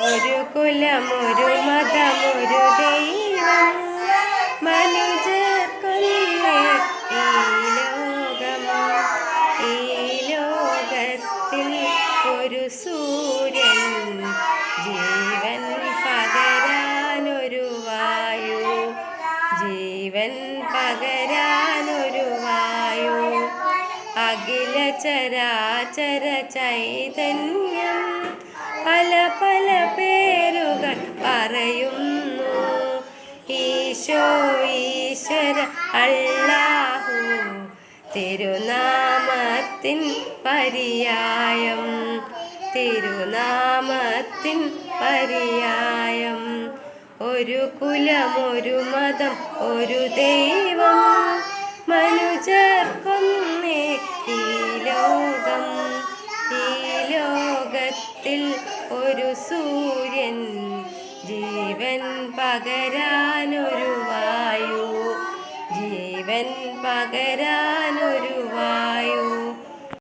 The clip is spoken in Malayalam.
ഒരു കുലം ഒരു മതം ഒരു ദൈവം മനുജർക്കൊന്നേ ഈ ലോകത്തിൽ ഒരു സൂര്യൻ ജീവൻ പകരാനൊരു വായു ജീവൻ പകരാനൊരു വായു അഖില ചരാചര ചൈതന്യം പല പല പേരുകൾ പറയുന്നു ഈശോ ഈശ്വര അല്ലാഹു തിരുനാമത്തിൻ പര്യായം തിരുനാമത്തിൻ പര്യായം ഒരു കുലം ഒരു മതം ഒരു ദൈവം മനുജർക്കൊന്നേ ഈ ലോകത്തിൽ ഒരു സൂര്യൻ ജീവൻ പകരാനൊരു വായു ജീവൻ പകരാൻ